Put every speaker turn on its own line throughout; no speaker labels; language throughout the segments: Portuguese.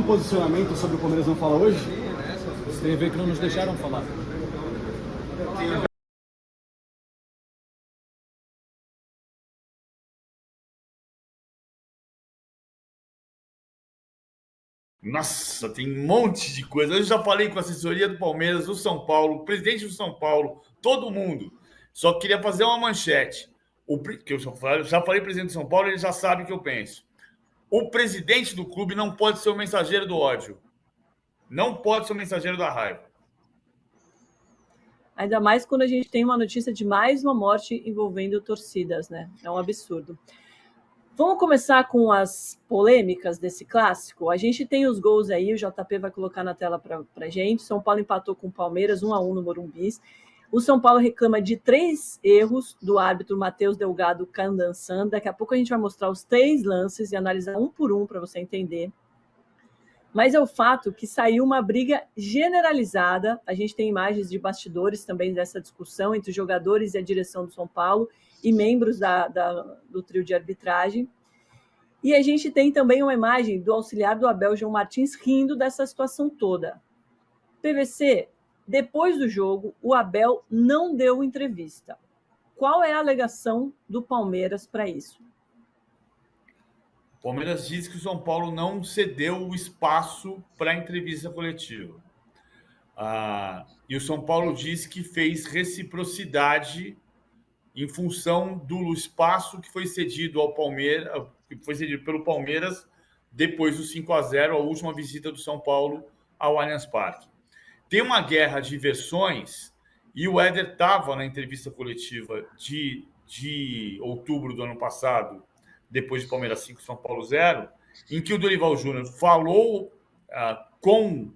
posicionamento sobre o Palmeiras não fala hoje?
Você vê que não nos deixaram falar.
Nossa, tem um monte de coisa. Eu já falei com a assessoria do Palmeiras, do São Paulo, o presidente do São Paulo, todo mundo. Só queria fazer uma manchete. Que eu já falei presidente do São Paulo, ele já sabe o que eu penso. O presidente do clube não pode ser o mensageiro do ódio. Não pode ser o mensageiro da raiva.
Ainda mais quando a gente tem uma notícia de mais uma morte envolvendo torcidas, né? É um absurdo. Vamos começar com as polêmicas desse clássico. A gente tem os gols aí, o JP vai colocar na tela para gente. São Paulo empatou com o Palmeiras 1-1 no Morumbi. O São Paulo reclama de 3 erros do árbitro Matheus Delgado Candansan. Daqui a pouco a gente vai mostrar os 3 lances e analisar um por um para você entender. Mas é o fato que saiu uma briga generalizada. A gente tem imagens de bastidores também dessa discussão entre os jogadores e a direção do São Paulo e membros do trio de arbitragem. E a gente tem também uma imagem do auxiliar do Abel, João Martins, rindo dessa situação toda. PVC, depois do jogo, o Abel não deu entrevista. Qual é a alegação do Palmeiras para isso?
O Palmeiras diz que o São Paulo não cedeu o espaço para a entrevista coletiva. E o São Paulo diz que fez reciprocidade em função do espaço que foi cedido ao Palmeiras, que foi cedido pelo Palmeiras depois do 5-0, a última visita do São Paulo ao Allianz Parque. Tem uma guerra de versões e o Éder estava na entrevista coletiva de outubro do ano passado, depois de Palmeiras 5, São Paulo 0, em que o Dorival Júnior falou com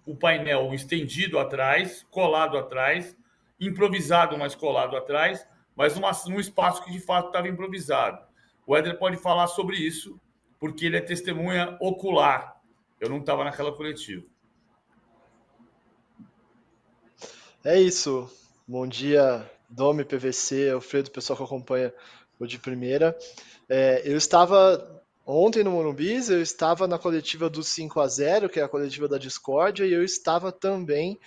o painel estendido atrás, colado atrás, improvisado, mas colado atrás, mas num espaço que de fato estava improvisado. O Éder pode falar sobre isso, porque ele é testemunha ocular. Eu não estava naquela coletiva.
É isso. Bom dia, Domi, PVC, Alfredo, pessoal que acompanha o de primeira. Eu estava ontem no Morumbi, eu estava na coletiva do 5-0, que é a coletiva da discórdia, e eu estava também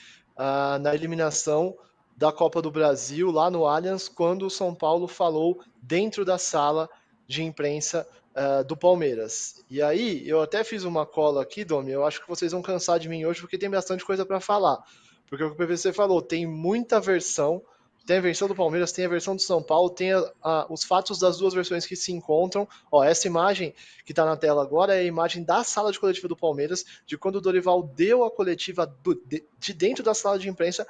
na eliminação da Copa do Brasil, lá no Allianz, quando o São Paulo falou dentro da sala de imprensa do Palmeiras. E aí, eu até fiz uma cola aqui, Domi, eu acho que vocês vão cansar de mim hoje, porque tem bastante coisa para falar. Porque o que o PVC falou, tem muita versão, tem a versão do Palmeiras, tem a versão do São Paulo, tem os fatos das duas versões que se encontram. Essa imagem que está na tela agora é a imagem da sala de coletiva do Palmeiras, de quando o Dorival deu a coletiva de dentro da sala de imprensa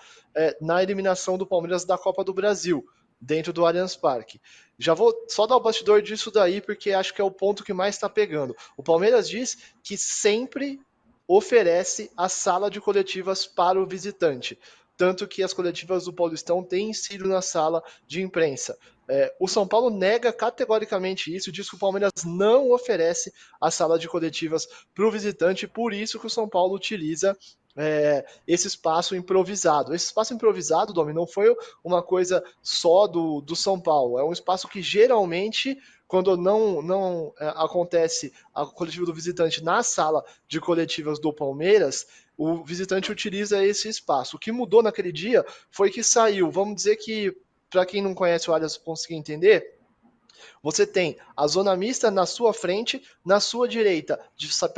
na eliminação do Palmeiras da Copa do Brasil, dentro do Allianz Parque. Já vou só dar o bastidor disso daí, porque acho que é o ponto que mais está pegando. O Palmeiras diz que sempre oferece a sala de coletivas para o visitante. Tanto que as coletivas do Paulistão têm sido na sala de imprensa. O São Paulo nega categoricamente isso, diz que o Palmeiras não oferece a sala de coletivas para o visitante, por isso que o São Paulo utiliza esse espaço improvisado. Esse espaço improvisado, Domi, não foi uma coisa só do São Paulo, é um espaço que geralmente, quando não acontece a coletiva do visitante na sala de coletivas do Palmeiras, o visitante utiliza esse espaço. O que mudou naquele dia foi que saiu, vamos dizer que, para quem não conhece o Allianz conseguir entender, você tem a zona mista na sua frente, na sua direita,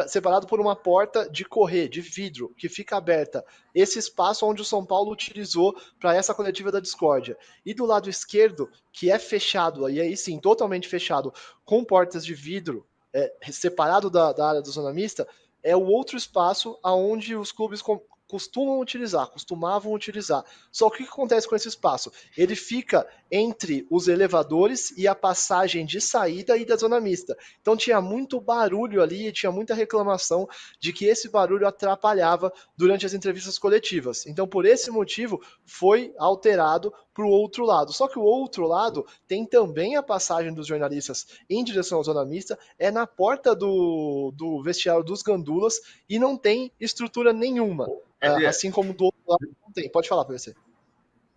separado por uma porta de correr, de vidro, que fica aberta. Esse espaço onde o São Paulo utilizou para essa coletiva da discórdia. E do lado esquerdo, que é fechado, e aí sim, totalmente fechado, com portas de vidro, separado da área da zona mista, é o outro espaço aonde os clubes costumavam utilizar. Só que o que acontece com esse espaço? Ele fica entre os elevadores e a passagem de saída e da zona mista. Então tinha muito barulho ali, tinha muita reclamação de que esse barulho atrapalhava durante as entrevistas coletivas. Então, por esse motivo, foi alterado para o outro lado. Só que o outro lado tem também a passagem dos jornalistas em direção à zona mista, é na porta do vestiário dos gandulas e não tem estrutura nenhuma. Assim como do outro lado não tem. Pode falar, PVC.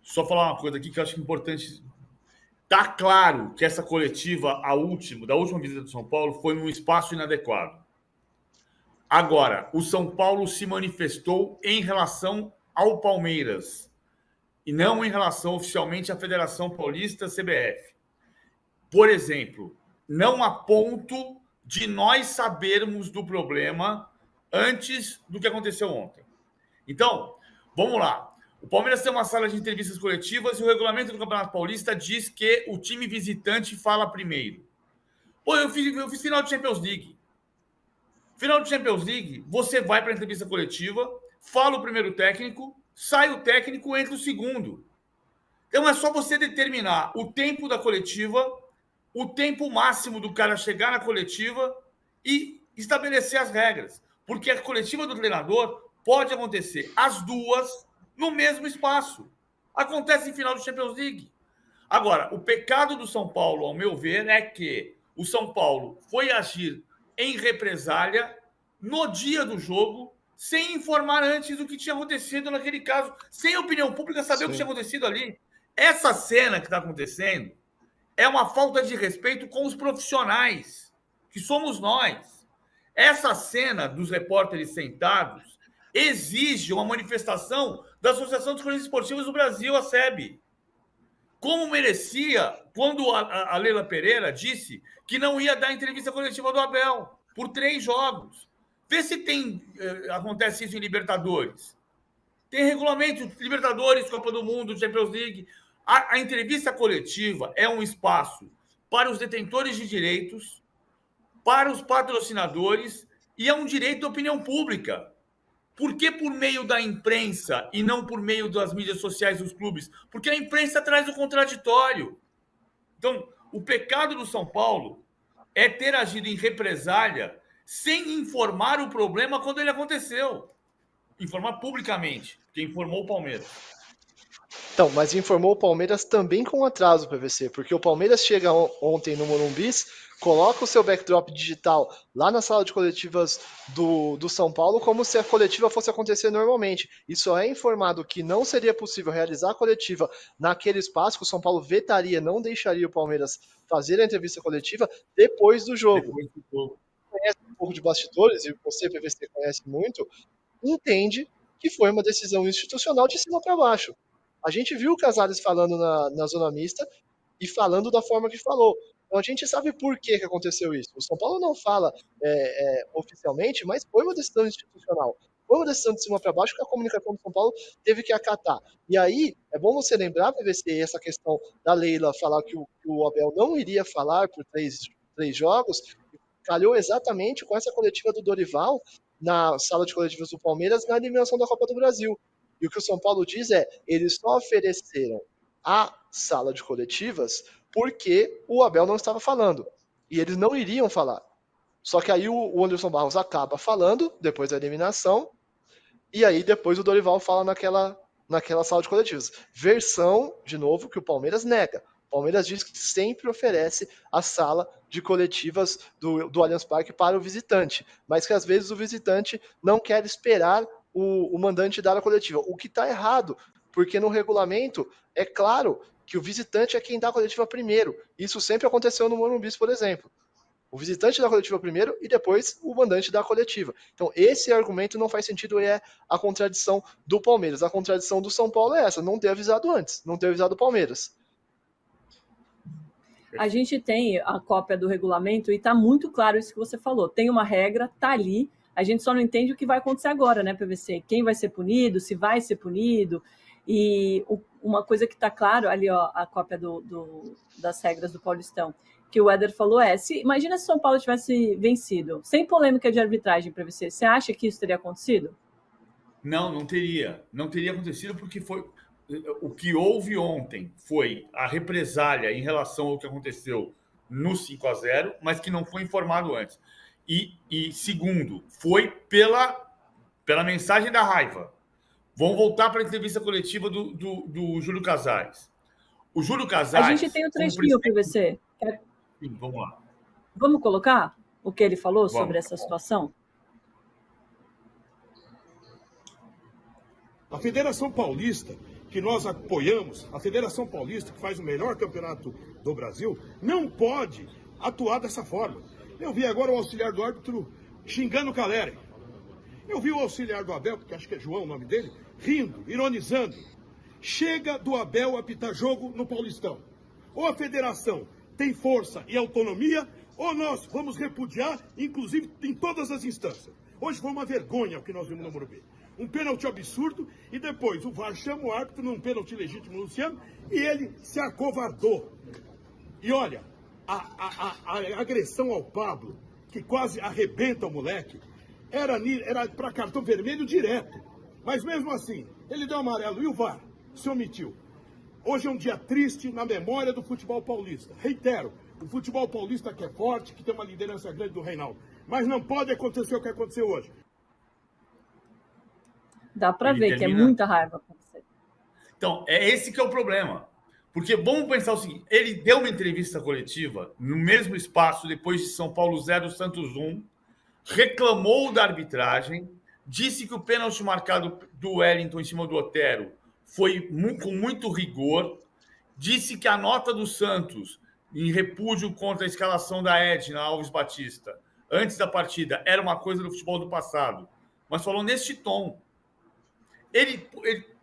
Só falar uma coisa aqui que eu acho importante. Tá claro que essa coletiva, da última visita do São Paulo, foi num espaço inadequado. Agora, o São Paulo se manifestou em relação ao Palmeiras e não em relação oficialmente à Federação Paulista, CBF. Por exemplo, não a ponto de nós sabermos do problema antes do que aconteceu ontem. Então, vamos lá. O Palmeiras tem uma sala de entrevistas coletivas e o regulamento do Campeonato Paulista diz que o time visitante fala primeiro. Pô, eu fiz final de Champions League. Final de Champions League, você vai para a entrevista coletiva, fala o primeiro técnico, sai o técnico, entra o segundo. Então é só você determinar o tempo da coletiva, o tempo máximo do cara chegar na coletiva e estabelecer as regras. Porque a coletiva do treinador pode acontecer as duas no mesmo espaço. Acontece em final de Champions League. Agora, o pecado do São Paulo, ao meu ver, é que o São Paulo foi agir em represália no dia do jogo, sem informar antes do que tinha acontecido naquele caso, sem a opinião pública saber o que tinha acontecido ali. Essa cena que está acontecendo é uma falta de respeito com os profissionais, que somos nós. Essa cena dos repórteres sentados exige uma manifestação da Associação dos Cronistas Esportivos do Brasil, a SEB. Como merecia quando a Leila Pereira disse que não ia dar entrevista coletiva do Abel por 3 jogos. Vê se acontece isso em Libertadores. Tem regulamento, Libertadores, Copa do Mundo, Champions League. A entrevista coletiva é um espaço para os detentores de direitos, para os patrocinadores e é um direito da opinião pública. Por que por meio da imprensa e não por meio das mídias sociais dos clubes? Porque a imprensa traz o contraditório. Então, o pecado do São Paulo é ter agido em represália sem informar o problema quando ele aconteceu. Informar publicamente, porque informou o Palmeiras.
Então, mas informou o Palmeiras também com atraso, PVC, porque o Palmeiras chega ontem no Morumbi, coloca o seu backdrop digital lá na sala de coletivas do São Paulo como se a coletiva fosse acontecer normalmente. E só é informado que não seria possível realizar a coletiva naquele espaço, que o São Paulo vetaria, não deixaria o Palmeiras fazer a entrevista coletiva depois do jogo.
Depois do jogo.
Conhece um pouco de bastidores, e você, PVC, conhece muito, entende que foi uma decisão institucional de cima para baixo. A gente viu o Casares falando na zona mista e falando da forma que falou. Então a gente sabe por que aconteceu isso. O São Paulo não fala oficialmente, mas foi uma decisão institucional. Foi uma decisão de cima para baixo que a comunicação do São Paulo teve que acatar. E aí, é bom você lembrar, PVC, essa questão da Leila falar que o Abel não iria falar por três jogos, calhou exatamente com essa coletiva do Dorival na sala de coletivas do Palmeiras na eliminação da Copa do Brasil. E o que o São Paulo diz é, eles só ofereceram a sala de coletivas porque o Abel não estava falando. E eles não iriam falar. Só que aí o Anderson Barros acaba falando, depois da eliminação, e aí depois o Dorival fala naquela sala de coletivas. Versão, de novo, que o Palmeiras nega. O Palmeiras diz que sempre oferece a sala de coletivas do Allianz Parque para o visitante, mas que às vezes o visitante não quer esperar o mandante dar a coletiva, o que está errado, porque no regulamento é claro que o visitante é quem dá a coletiva primeiro. Isso sempre aconteceu no Morumbi, por exemplo. O visitante dá a coletiva primeiro e depois o mandante dá a coletiva. Então esse argumento não faz sentido e é a contradição do Palmeiras. A contradição do São Paulo é essa, não ter avisado antes, não ter avisado o Palmeiras.
A gente tem a cópia do regulamento e está muito claro isso que você falou. Tem uma regra, está ali. A gente só não entende o que vai acontecer agora, né, PVC? Quem vai ser punido, se vai ser punido. E uma coisa que está claro, ali ó, a cópia das regras do Paulistão, que o Éder falou imagina se São Paulo tivesse vencido, sem polêmica de arbitragem, PVC, você acha que isso teria acontecido?
Não teria. Não teria acontecido porque foi... O que houve ontem foi a represália em relação ao que aconteceu no 5-0, mas que não foi informado antes. E segundo, foi pela mensagem da raiva. Vamos voltar para a entrevista coletiva do Júlio Casares. O Júlio Casares...
A gente tem o trechinho, PVC.
Sim, vamos lá.
Vamos colocar o que ele falou sobre essa situação?
A Federação Paulista, que nós apoiamos, a Federação Paulista, que faz o melhor campeonato do Brasil, não pode atuar dessa forma. Eu vi agora o auxiliar do árbitro xingando o Caleri. Eu vi o auxiliar do Abel, porque acho que é João o nome dele, rindo, ironizando. Chega do Abel apitar jogo no Paulistão. Ou a federação tem força e autonomia, ou nós vamos repudiar, inclusive em todas as instâncias. Hoje foi uma vergonha o que nós vimos no Morumbi. Um pênalti absurdo e depois o VAR chama o árbitro num pênalti legítimo, Luciano, e ele se acovardou. E olha, a agressão ao Pablo, que quase arrebenta o moleque, era para cartão vermelho direto. Mas mesmo assim, ele deu amarelo e o VAR se omitiu. Hoje é um dia triste na memória do futebol paulista. Reitero, o futebol paulista que é forte, que tem uma liderança grande do Reinaldo. Mas não pode acontecer o que aconteceu hoje.
Dá para ver que é muita raiva acontecer.
Então, é esse que é o problema. Porque vamos pensar o seguinte, ele deu uma entrevista coletiva no mesmo espaço depois de São Paulo 0, Santos 1, reclamou da arbitragem, disse que o pênalti marcado do Wellington em cima do Otero foi com muito rigor, disse que a nota do Santos em repúdio contra a escalação da Edna Alves Batista antes da partida era uma coisa do futebol do passado, mas falou neste tom. Ele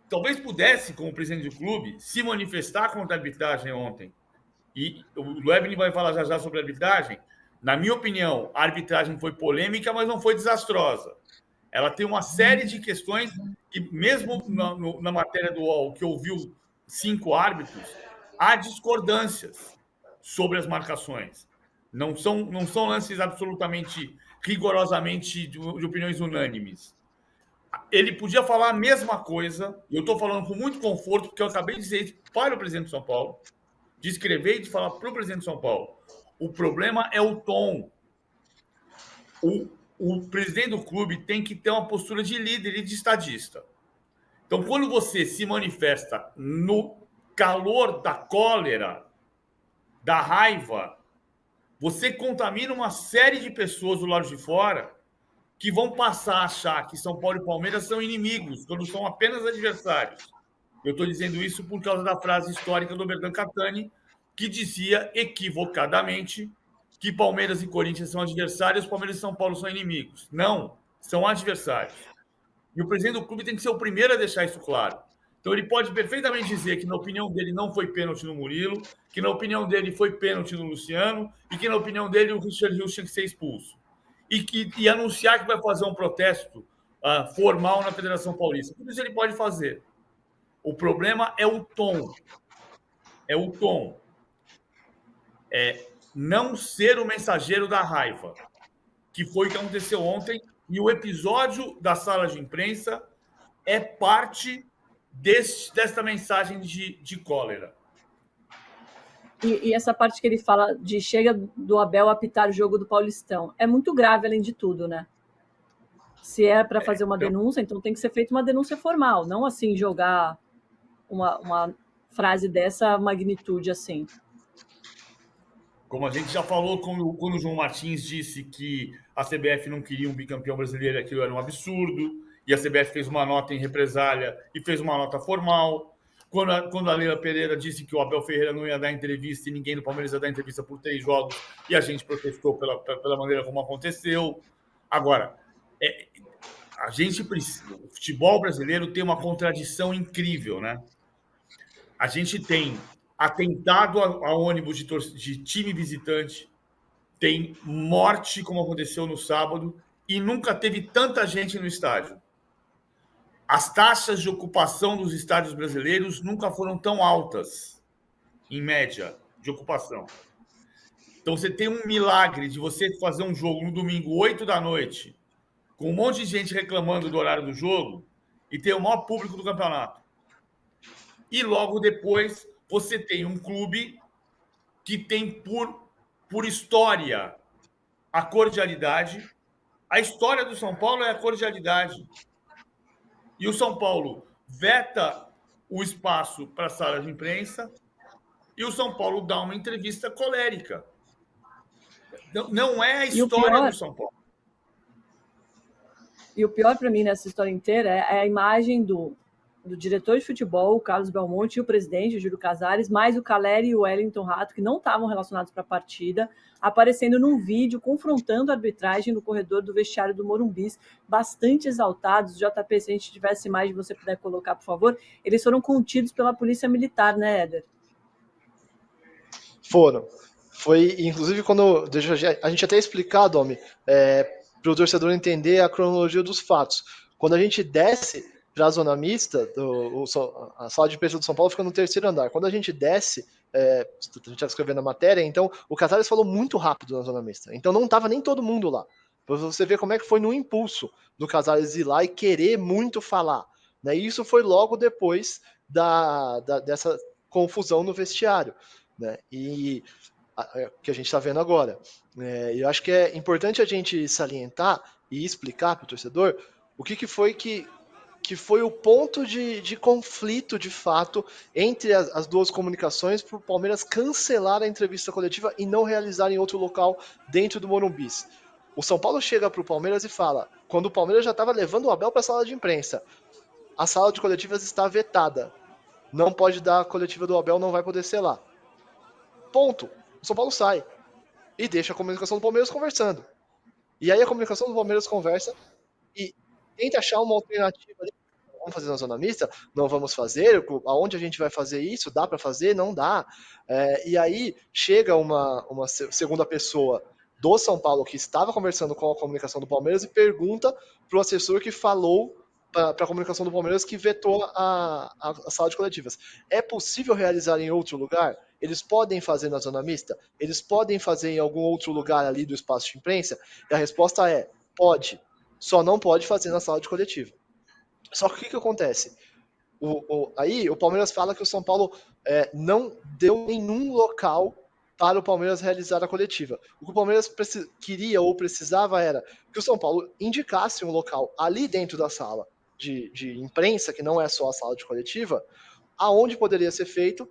talvez pudesse, como presidente do clube, se manifestar contra a arbitragem ontem. E o Loebny vai falar já sobre a arbitragem. Na minha opinião, a arbitragem foi polêmica, mas não foi desastrosa. Ela tem uma série de questões que, mesmo na matéria do UOL, que ouviu 5 árbitros, há discordâncias sobre as marcações. Não são lances absolutamente, rigorosamente de opiniões unânimes. Ele podia falar a mesma coisa, e eu estou falando com muito conforto, porque eu acabei de dizer isso para o presidente de São Paulo, de escrever e de falar para o presidente de São Paulo. O problema é o tom. O presidente do clube tem que ter uma postura de líder e de estadista. Então, quando você se manifesta no calor da cólera, da raiva, você contamina uma série de pessoas do lado de fora que vão passar a achar que São Paulo e Palmeiras são inimigos, quando são apenas adversários. Eu estou dizendo isso por causa da frase histórica do Berdan Catani, que dizia equivocadamente que Palmeiras e Corinthians são adversários, Palmeiras e São Paulo são inimigos. Não, são adversários. E o presidente do clube tem que ser o primeiro a deixar isso claro. Então ele pode perfeitamente dizer que na opinião dele não foi pênalti no Murilo, que na opinião dele foi pênalti no Luciano e que na opinião dele o Richard Rios tinha que ser expulso. E anunciar que vai fazer um protesto formal na Federação Paulista. Tudo isso ele pode fazer. O problema é o tom. É o tom. É não ser o mensageiro da raiva, que foi o que aconteceu ontem, e o episódio da sala de imprensa é parte desta mensagem de cólera.
E essa parte que ele fala de chega do Abel apitar o jogo do Paulistão é muito grave, além de tudo, né? Se é para fazer uma denúncia, então tem que ser feita uma denúncia formal, não assim jogar uma frase dessa magnitude assim.
Como a gente já falou, quando o João Martins disse que a CBF não queria um bicampeão brasileiro, aquilo era um absurdo, e a CBF fez uma nota em represália e fez uma nota formal. Quando a Leila Pereira disse que o Abel Ferreira não ia dar entrevista e ninguém do Palmeiras ia dar entrevista por 3 jogos, e a gente protestou pela maneira como aconteceu. Agora, o futebol brasileiro tem uma contradição incrível, né? A gente tem atentado a ônibus de time visitante, tem morte, como aconteceu no sábado, e nunca teve tanta gente no estádio. As taxas de ocupação dos estádios brasileiros nunca foram tão altas, em média, de ocupação. Então, você tem um milagre de você fazer um jogo no domingo, 8 da noite, com um monte de gente reclamando do horário do jogo, e ter o maior público do campeonato. E logo depois, você tem um clube que tem por história a cordialidade. A história do São Paulo é a cordialidade. E o São Paulo veta o espaço para a sala de imprensa e o São Paulo dá uma entrevista colérica. Não é a história do São Paulo.
E o pior para mim nessa história inteira é a imagem do do diretor de futebol, o Carlos Belmonte, e o presidente, o Júlio Casares, mais o Caleri e o Wellington Rato, que não estavam relacionados para a partida, aparecendo num vídeo, confrontando a arbitragem no corredor do vestiário do Morumbis, bastante exaltados. JP, se a gente tivesse imagem, você puder colocar, por favor. Eles foram contidos pela polícia militar, né, Éder?
Foram. Foi, inclusive, quando... A gente até explicar, Domi, para o torcedor entender a cronologia dos fatos. Quando a gente desce para a zona mista, a sala de imprensa do São Paulo fica no terceiro andar. Quando a gente desce, a gente está escrevendo a matéria, então o Casares falou muito rápido na zona mista. Então não estava nem todo mundo lá. Para você ver como é que foi no impulso do Casares ir lá e querer muito falar. Né? E isso foi logo depois dessa confusão no vestiário. Né? E que a gente está vendo agora. Eu acho que é importante a gente salientar e explicar para o torcedor o que foi que foi o ponto de conflito, de fato, entre as duas comunicações para o Palmeiras cancelar a entrevista coletiva e não realizar em outro local dentro do Morumbis. O São Paulo chega para o Palmeiras e fala, quando o Palmeiras já estava levando o Abel para a sala de imprensa, a sala de coletivas está vetada, não pode dar a coletiva do Abel, não vai poder ser lá. Ponto. O São Paulo sai e deixa a comunicação do Palmeiras conversando. E aí a comunicação do Palmeiras conversa e tenta achar uma alternativa ali. Vamos fazer na zona mista? Não vamos fazer? Aonde a gente vai fazer isso? Dá para fazer? Não dá. E aí chega uma segunda pessoa do São Paulo que estava conversando com a comunicação do Palmeiras e pergunta para o assessor que falou para a comunicação do Palmeiras que vetou a sala de coletivas. É possível realizar em outro lugar? Eles podem fazer na zona mista? Eles podem fazer em algum outro lugar ali do espaço de imprensa? E a resposta é, pode. Só não pode fazer na sala de coletiva. Só que o que acontece? Aí o Palmeiras fala que o São Paulo não deu nenhum local para o Palmeiras realizar a coletiva. O que o Palmeiras queria ou precisava era que o São Paulo indicasse um local ali dentro da sala de imprensa, que não é só a sala de coletiva, aonde poderia ser feito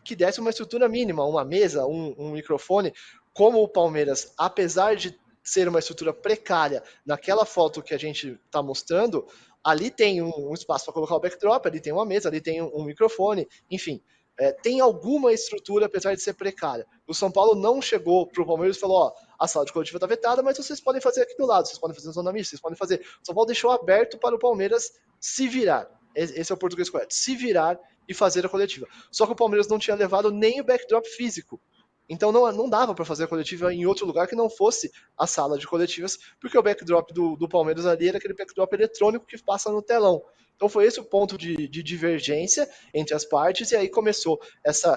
que desse uma estrutura mínima, uma mesa, um microfone, como o Palmeiras, apesar de ser uma estrutura precária, naquela foto que a gente está mostrando, ali tem um espaço para colocar o backdrop, ali tem uma mesa, ali tem um microfone, enfim, tem alguma estrutura, apesar de ser precária. O São Paulo não chegou para o Palmeiras e falou, a sala de coletiva está vetada, mas vocês podem fazer aqui do lado, vocês podem fazer na zona mista, vocês podem fazer. O São Paulo deixou aberto para o Palmeiras se virar. Esse é o português correto, se virar e fazer a coletiva. Só que o Palmeiras não tinha levado nem o backdrop físico. Então não dava para fazer a coletiva em outro lugar que não fosse a sala de coletivas, porque o backdrop do Palmeiras ali era aquele backdrop eletrônico que passa no telão. Então foi esse o ponto de divergência entre as partes, e aí começou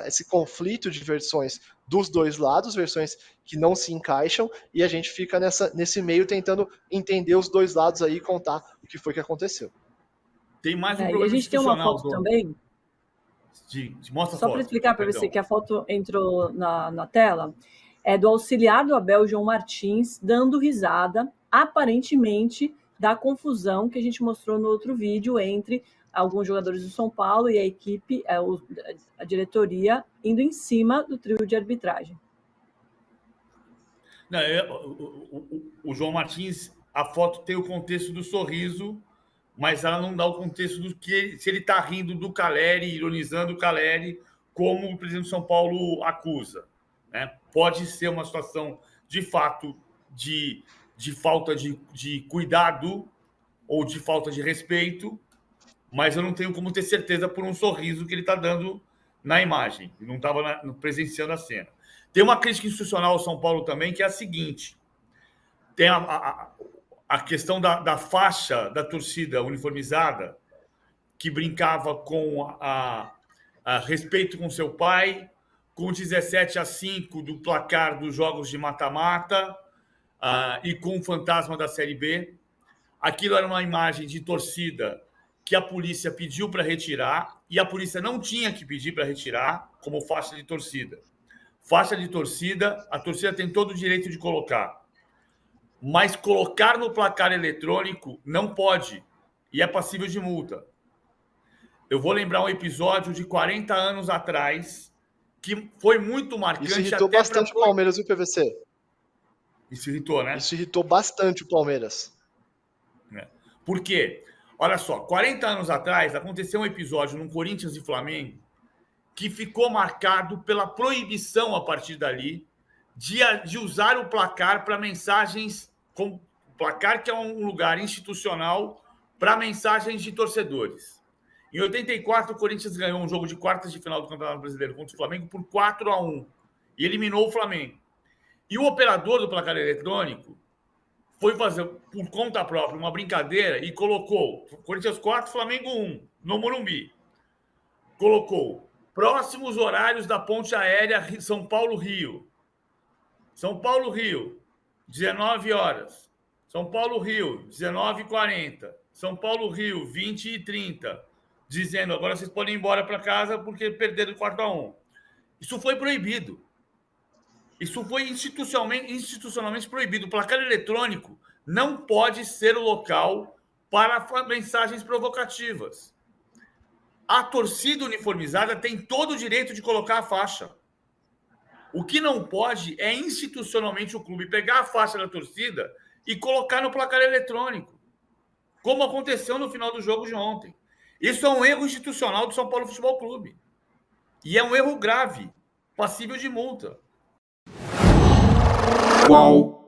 esse conflito de versões dos dois lados, versões que não se encaixam, e a gente fica nesse meio tentando entender os dois lados aí e contar o que foi que aconteceu.
Tem mais um
E
problema
a gente tem uma foto também.
Mostra
só para explicar para você que a foto entrou na tela, é do auxiliar do Abel, João Martins, dando risada, aparentemente, da confusão que a gente mostrou no outro vídeo entre alguns jogadores do São Paulo e a equipe, a diretoria, indo em cima do trio de arbitragem.
Não, o João Martins, a foto tem o contexto do sorriso, mas ela não dá o contexto do que se ele está rindo do Caleri, ironizando o Caleri, como o presidente do São Paulo acusa. Né? Pode ser uma situação, de fato, de falta de cuidado ou de falta de respeito, mas eu não tenho como ter certeza por um sorriso que ele está dando na imagem. Ele não estava presenciando a cena. Tem uma crítica institucional ao São Paulo também, que é a seguinte. Tem a questão da faixa da torcida uniformizada, que brincava com a respeito com seu pai, com 17-5 do placar dos jogos de mata-mata e com o fantasma da Série B. Aquilo era uma imagem de torcida que a polícia pediu para retirar, e a polícia não tinha que pedir para retirar como faixa de torcida. Faixa de torcida, a torcida tem todo o direito de colocar. Mas colocar no placar eletrônico não pode, e é passível de multa. Eu vou lembrar um episódio de 40 anos atrás, que foi muito marcante.
Isso irritou bastante o Palmeiras e o PVC.
Isso irritou, né?
Isso irritou bastante o Palmeiras.
Por quê? Olha só, 40 anos atrás aconteceu um episódio no Corinthians e Flamengo que ficou marcado pela proibição a partir dali de usar o placar para mensagens, com placar que é um lugar institucional para mensagens de torcedores. Em 84, o Corinthians ganhou um jogo de quartas de final do Campeonato Brasileiro contra o Flamengo por 4-1 e eliminou o Flamengo. E o operador do placar eletrônico foi fazer, por conta própria, uma brincadeira e colocou Corinthians 4, Flamengo 1, no Morumbi. Colocou próximos horários da ponte aérea São Paulo-Rio. São Paulo-Rio, 19 horas. São Paulo-Rio, 19h40. São Paulo-Rio, 20h30. Dizendo, agora vocês podem ir embora para casa porque perderam 4-1. Isso foi proibido. Isso foi institucionalmente proibido. O placar eletrônico não pode ser o local para mensagens provocativas. A torcida uniformizada tem todo o direito de colocar a faixa. O que não pode é institucionalmente o clube pegar a faixa da torcida e colocar no placar eletrônico, como aconteceu no final do jogo de ontem. Isso é um erro institucional do São Paulo Futebol Clube. E é um erro grave, passível de multa.
Qual?